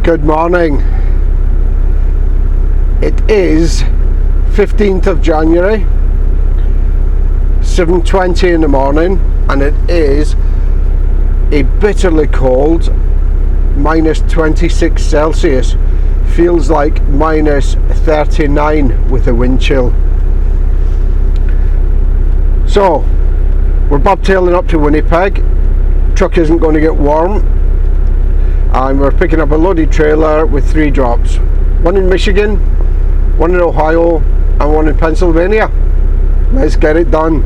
Good morning. It is 15th of January, 7:20 in the morning, and it is a bitterly cold minus 26 Celsius. Feels like minus 39 with a wind chill. So we're bobtailing up to Winnipeg. Truck isn't going to get warm, and we're picking up a loaded trailer with 3 drops. One in Michigan, one in Ohio, and one in Pennsylvania. Let's get it done.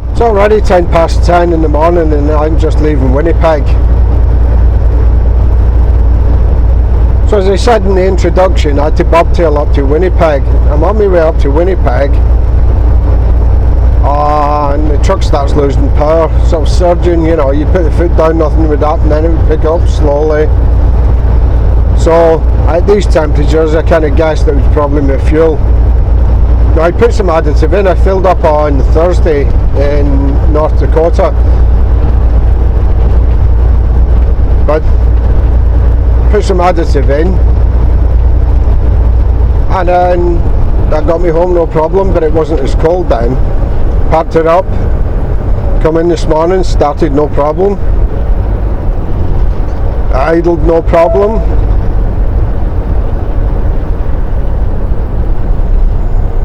It's already 10 past 10 in the morning and I'm just leaving Winnipeg. So as I said in the introduction, I had to bobtail up to Winnipeg. I'm on my way up to Winnipeg and the truck starts losing power, so surging, you know, you put the foot down, nothing would happen, then it would pick up slowly. So at these temperatures I kind of guessed it was probably my fuel. Now I put some additive in. I filled up on Thursday in North Dakota, but put some additive in and then that got me home no problem, but it wasn't as cold then. Packed it up, come in this morning, started no problem, idled no problem.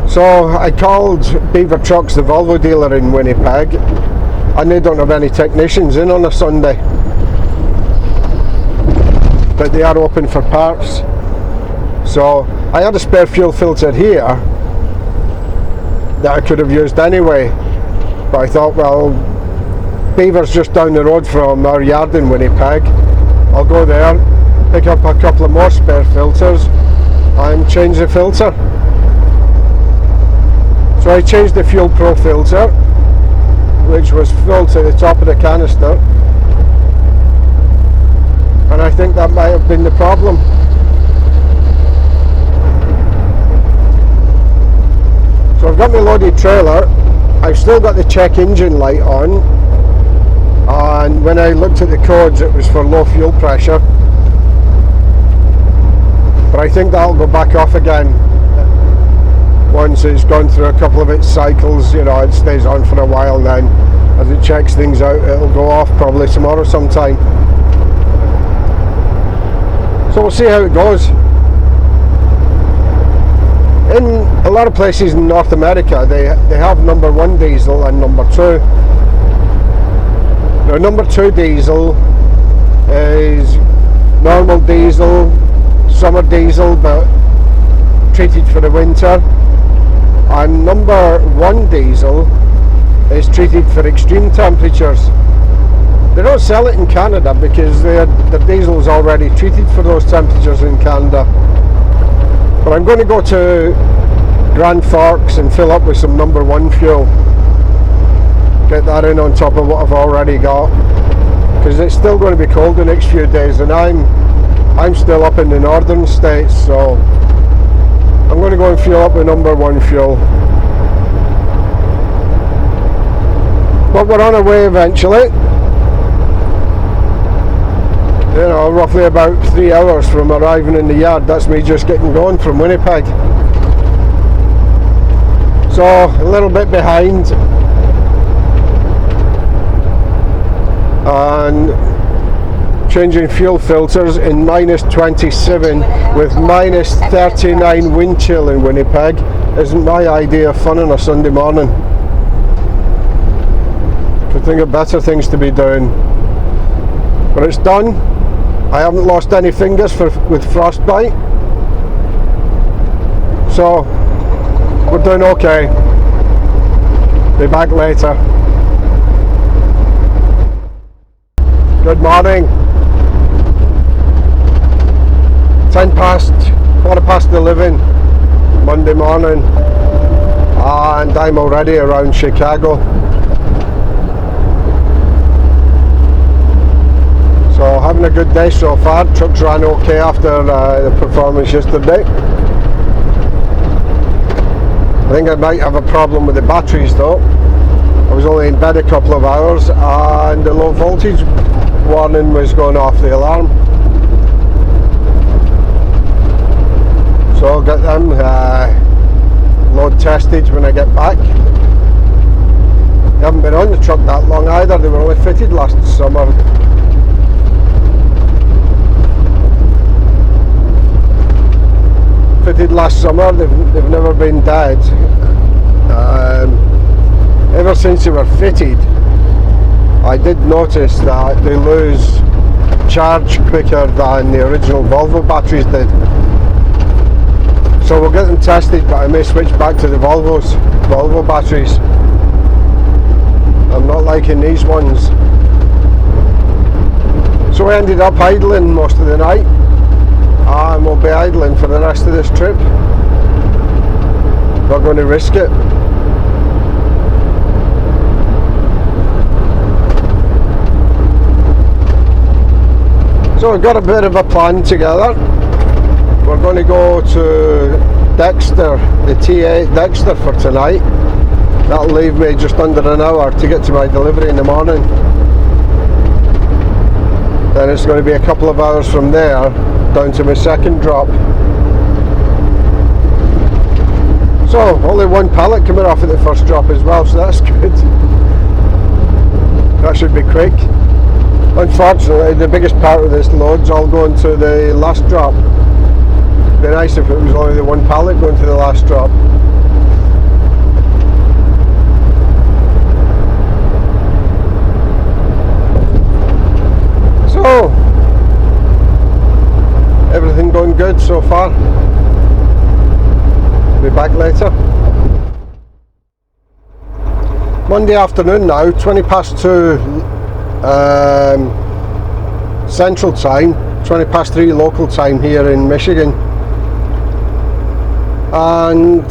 So I called Beaver Trucks, the Volvo dealer in Winnipeg, and they don't have any technicians in on a Sunday, but they are open for parts. So I had a spare fuel filter here that I could have used anyway, but I thought, well, Beaver's just down the road from our yard in Winnipeg. I'll go there, pick up a couple of more spare filters and change the filter. So I changed the Fuel Pro filter, which was full to the top of the canister, and I think that might have been the problem. So I've got my loaded trailer, I've still got the check engine light on, and when I looked at the codes it was for low fuel pressure, but I think that'll go back off again. Once it's gone through a couple of its cycles, you know, it stays on for a while, and then as it checks things out it'll go off probably tomorrow sometime. So we'll see how it goes. In a lot of places in North America they have number 1 diesel and number 2. Now number 2 diesel is normal diesel, summer diesel, but treated for the winter. And number 1 diesel is treated for extreme temperatures. They don't sell it in Canada because the diesel is already treated for those temperatures in Canada. But I'm going to go to Grand Forks and fill up with some number 1 fuel. Get that in on top of what I've already got, because it's still going to be cold the next few days, and I'm still up in the northern states, so I'm going to go and fuel up with number 1 fuel. But we're on our way eventually. You know, roughly about 3 hours from arriving in the yard. That's me just getting going from Winnipeg. So a little bit behind. And changing fuel filters in minus 27 with minus 39 wind chill in Winnipeg isn't my idea of fun on a Sunday morning. Could think of better things to be doing. But it's done. I haven't lost any fingers with frostbite. So we're doing okay. Be back later. Good morning. quarter past 11 Monday morning, and I'm already around Chicago. So having a good day so far. Trucks ran okay after the performance yesterday. I think I might have a problem with the batteries though. I was only in bed a couple of hours and the low voltage warning was going off, the alarm. So I'll get them load tested when I get back. They haven't been on the truck that long either, they were only fitted last summer. Fitted last summer, they've never been dead. Ever since they were fitted, I did notice that they lose charge quicker than the original Volvo batteries did. So we'll get them tested, but I may switch back to the Volvo batteries. I'm not liking these ones. So we ended up idling most of the night, and we'll be idling for the rest of this trip. Not going to risk it. So we've got a bit of a plan together. We're going to go to Dexter, the T8 Dexter for tonight. That'll leave me just under an hour to get to my delivery in the morning. Then it's going to be a couple of hours from there down to my second drop. So only one pallet coming off at the first drop as well, so that's good. That should be quick. Unfortunately, the biggest part of this load's all going to the last drop. It'd be nice if it was only the one pallet going to the last drop. So, everything going good so far. Be back later. Monday afternoon now, 20 past 2 Central Time, 20 past 3 local time here in Michigan, and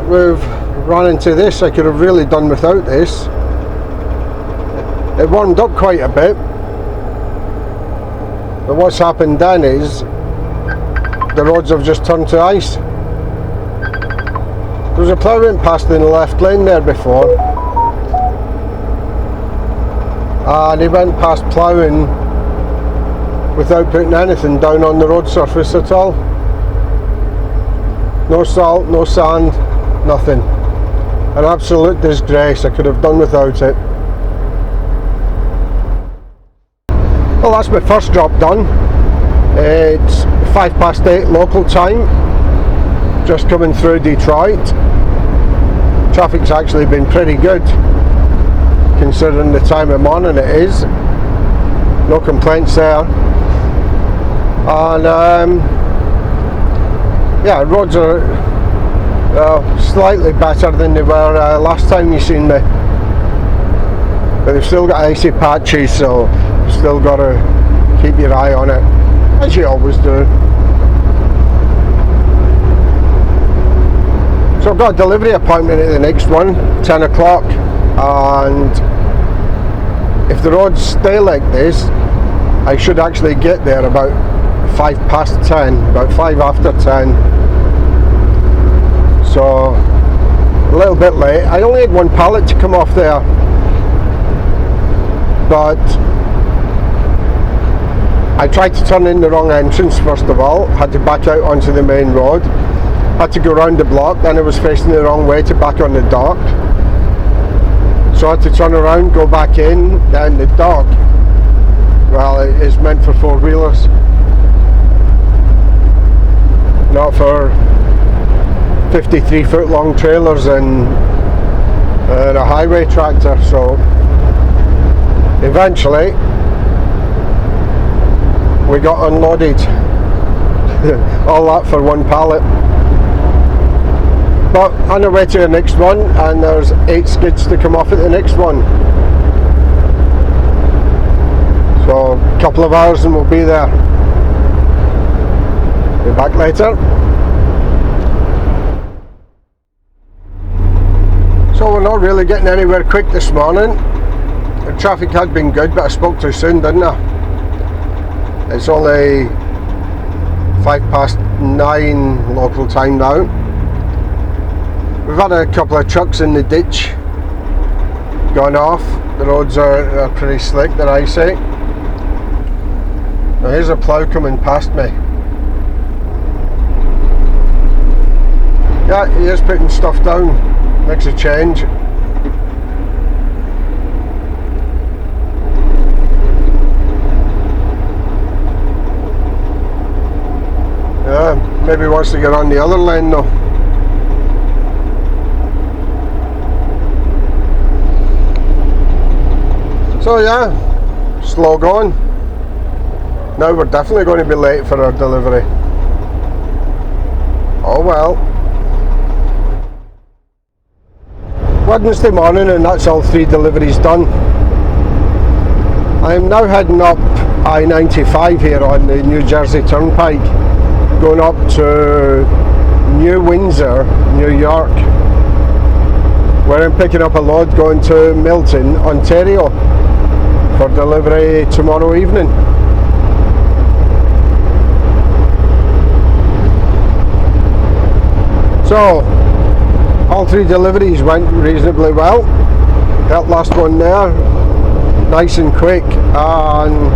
we've run into this. I could have really done without this. It warmed up quite a bit, but what's happened then is the roads have just turned to ice. There was a plough went past in the left lane there before, and he went past ploughing without putting anything down on the road surface at all. No salt, no sand, nothing. An absolute disgrace. I could have done without it. Well, that's my first drop done. It's 5 past 8 local time, just coming through Detroit. Traffic's actually been pretty good considering the time of morning it is. No complaints there. And yeah, roads are slightly better than they were last time you seen me, but they've still got icy patches, so you've still got to keep your eye on it, as you always do. So I've got a delivery appointment at the next one, 10 o'clock, and if the roads stay like this, I should actually get there about 5 past 10, about 5 after 10. So a little bit late. I only had one pallet to come off there, but I tried to turn in the wrong entrance first of all, had to back out onto the main road, had to go around the block, then I was facing the wrong way to back on the dock. So I had to turn around, go back in, then the dock, well, it is meant for four-wheelers, not for 53-foot long trailers and a highway tractor. So eventually we got unloaded. All that for one pallet. But on the way to the next one, and there's 8 skids to come off at the next one. So a couple of hours and we'll be there. Be back later. So we're not really getting anywhere quick this morning. The traffic had been good, but I spoke too soon, didn't I? It's only 9:05 local time now. We've had a couple of trucks in the ditch gone off. The roads are pretty slick, they're icy. Now here's a plough coming past me. Yeah, he is putting stuff down. Makes a change. Yeah, maybe he wants to get on the other lane though. So yeah, slow going. Now we're definitely going to be late for our delivery. Oh well. Wednesday morning, and that's all 3 deliveries done. I am now heading up I-95 here on the New Jersey Turnpike, going up to New Windsor, New York, where I'm picking up a load going to Milton, Ontario, for delivery tomorrow evening. So all 3 deliveries went reasonably well. That last one there, nice and quick, and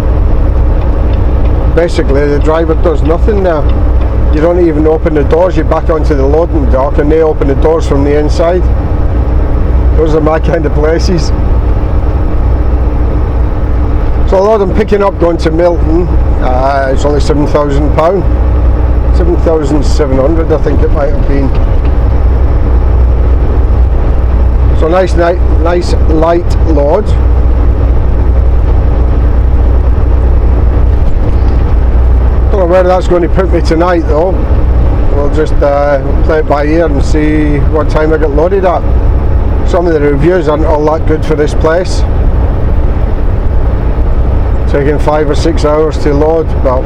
basically the driver does nothing now. You don't even open the doors, you back onto the loading dock and they open the doors from the inside. Those are my kind of places. So a load I'm picking up going to Milton, it's only £7,000, 7,700 I think it might have been. So nice light load. Don't know where that's going to put me tonight though. We'll just play it by ear and see what time I get loaded at. Some of the reviews aren't all that good for this place. Taking 5 or 6 hours to load, but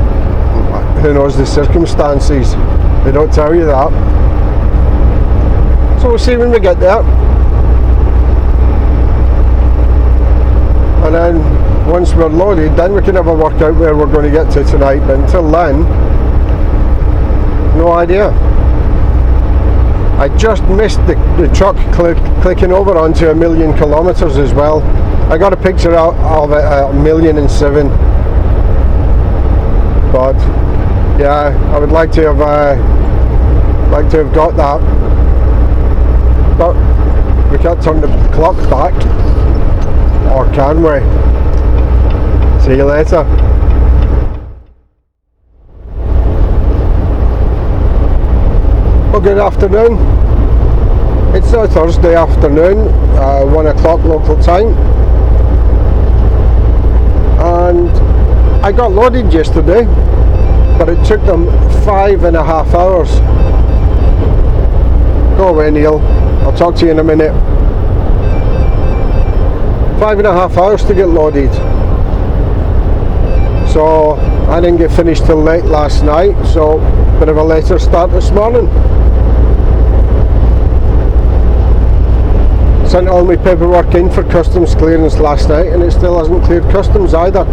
who knows the circumstances. They don't tell you that. So we'll see when we get there. And then once we're loaded, then we can have a work out where we're going to get to tonight. But until then, no idea. I just missed the truck clicking over onto 1,000,000 kilometers as well. I got a picture out of it at 1,000,007. But yeah, I would like to have got that. But we can't turn the clock back. Or can we? See you later. Well, good afternoon. It's a Thursday afternoon, 1 o'clock local time. And I got loaded yesterday, but it took them 5.5 hours. Go away, Neil. I'll talk to you in a minute. 5.5 hours to get loaded. So I didn't get finished till late last night, so a bit of a later start this morning. Sent all my paperwork in for customs clearance last night and it still hasn't cleared customs either.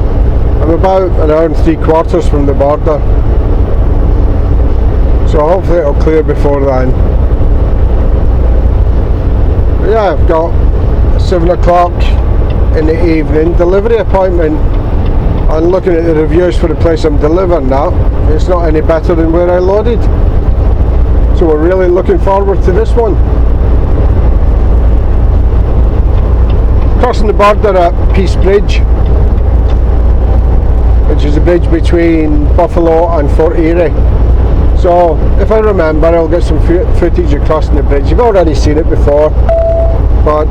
I'm about 1 hour and 3/4 from the border. So hopefully it'll clear before then. But yeah, I've got 7 o'clock in the evening delivery appointment, and looking at the reviews for the place I'm delivering now, it's not any better than where I loaded, so we're really looking forward to this one. Crossing the border at Peace Bridge, which is a bridge between Buffalo and Fort Erie. So if I remember, I'll get some footage of crossing the bridge. You've already seen it before, but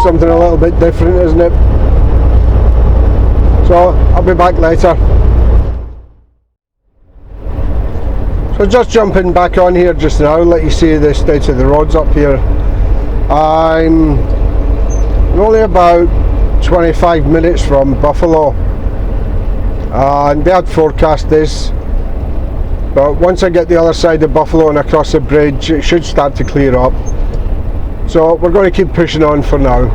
something a little bit different, isn't it? So I'll be back later. So just jumping back on here just now, let you see the state of the roads up here. I'm only about 25 minutes from Buffalo, and the ad forecast is but once I get the other side of Buffalo and across the bridge, it should start to clear up. So we're going to keep pushing on for now.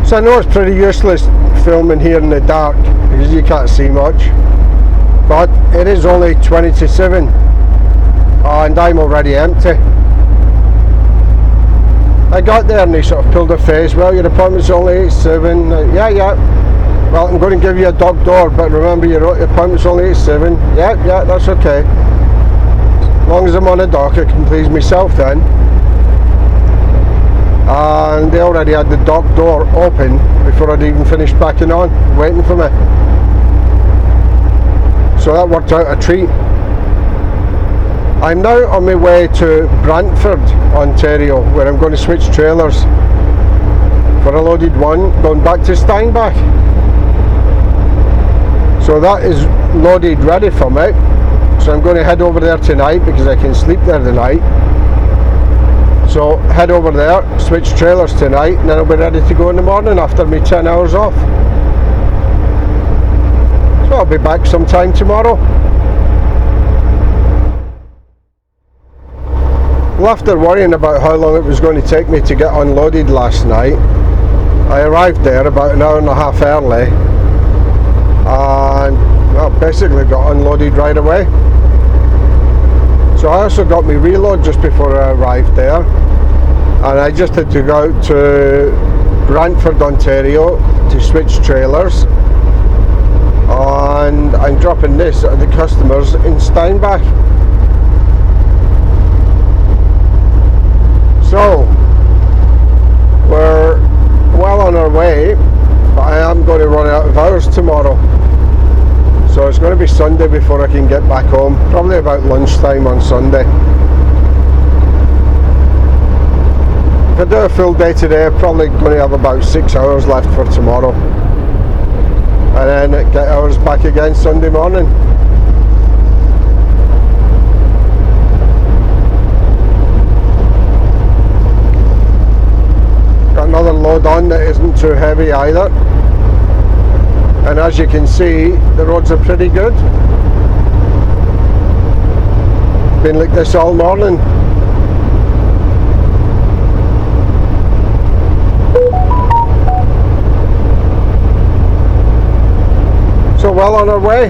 So I know it's pretty useless filming here in the dark because you can't see much, but it is only 20 to 7 and I'm already empty. I got there and they sort of pulled their face, well, your appointment's only 7. Yeah, well, I'm going to give you a dock door, but remember your appointment's only 7. Yeah, that's okay. As long as I'm on a dock, I can please myself then. And they already had the dock door open before I'd even finished backing on, waiting for me. So that worked out a treat. I'm now on my way to Brantford, Ontario, where I'm going to switch trailers for a loaded one going back to Steinbach. So that is loaded, ready for me. So I'm going to head over there tonight because I can sleep there tonight. So head over there, switch trailers tonight, and then I'll be ready to go in the morning after my 10 hours off. So I'll be back sometime tomorrow. Well, after worrying about how long it was going to take me to get unloaded last night, I arrived there about an hour and a half early and well, basically got unloaded right away. So I also got my reload just before I arrived there, and I just had to go out to Brantford, Ontario to switch trailers, and I'm dropping this at the customers in Steinbach. So we're well on our way, but I am going to run out of hours tomorrow. So it's going to be Sunday before I can get back home, probably about lunchtime on Sunday. If I do a full day today, I'm probably going to have about 6 hours left for tomorrow. And then get hours back again Sunday morning. Got another load on that isn't too heavy either. And as you can see, the roads are pretty good. Been like this all morning. So well on our way.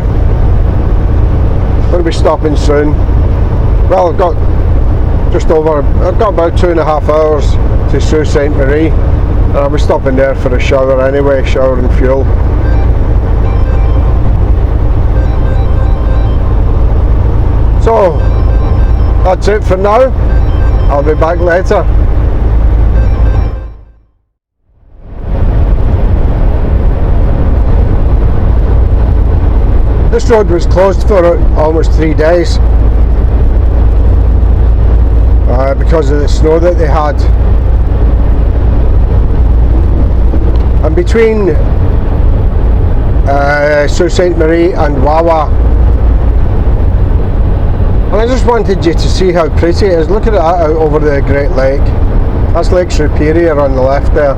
Going to be stopping soon. Well, I've got about 2.5 hours to Sault Ste. Marie, and I'll be stopping there for a shower anyway, shower and fuel. So that's it for now. I'll be back later. this road was closed for almost 3 days because of the snow that they had. And between Sault Ste. Marie and Wawa, and I just wanted you to see how pretty it is. Look at that out over the Great Lake. That's Lake Superior on the left there.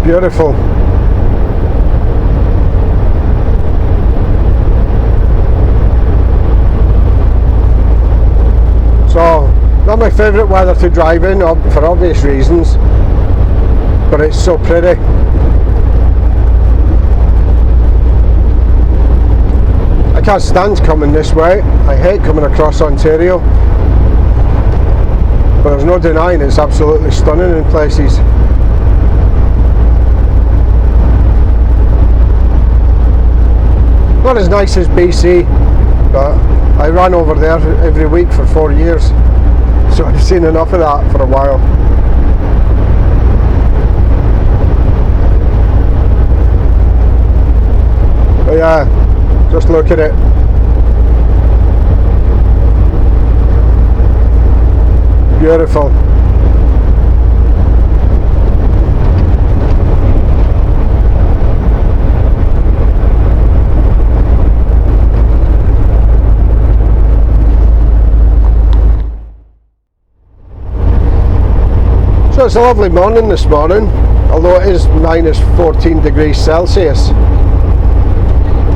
Beautiful. So, not my favourite weather to drive in for obvious reasons, but it's so pretty. I can't stand coming this way. I hate coming across Ontario, but there's no denying it's absolutely stunning in places. Not as nice as BC, but I ran over there every week for 4 years, so I've seen enough of that for a while. But yeah, just look at it. Beautiful. So it's a lovely morning this morning, although it is minus 14 degrees Celsius.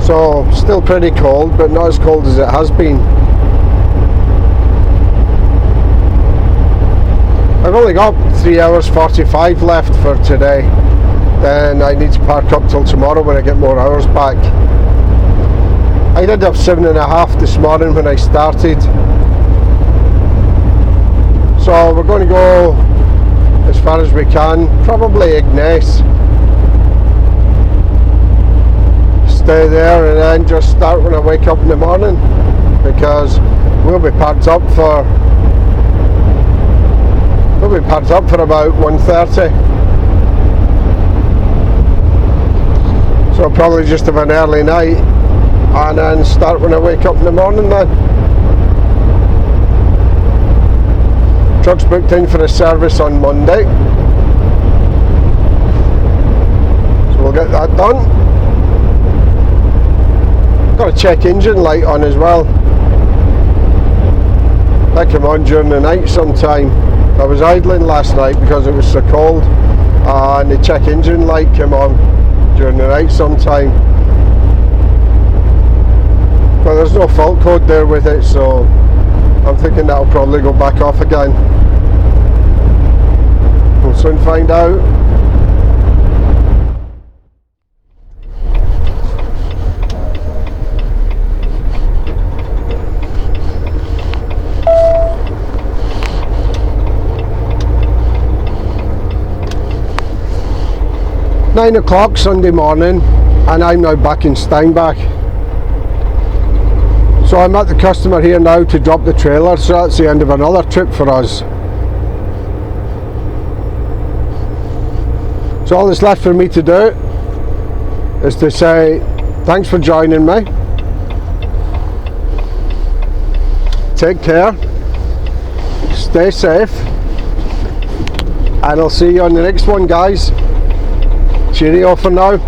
So still pretty cold, but not as cold as it has been. I've only got 3 hours 45 left for today. Then I need to park up till tomorrow when I get more hours back. I did have 7.5 this morning when I started. So we're going to go as far as we can, probably Ignace. Stay there and then just start when I wake up in the morning, because we'll be packed up for about 1:30. So I'll probably just have an early night and then start when I wake up in the morning then. Truck's booked in for a service on Monday, so we'll get that done. Got a check engine light on as well. That came on during the night sometime. I was idling last night because it was so cold, and the check engine light came on during the night sometime. But there's no fault code there with it, so I'm thinking that'll probably go back off again. We'll soon find out. Nine o'clock Sunday morning, and I'm now back in Steinbach. So I'm at the customer here now to drop the trailer, so that's the end of another trip for us. So all that's left for me to do is to say thanks for joining me. Take care, stay safe, and I'll see you on the next one, guys. Cheerio for now.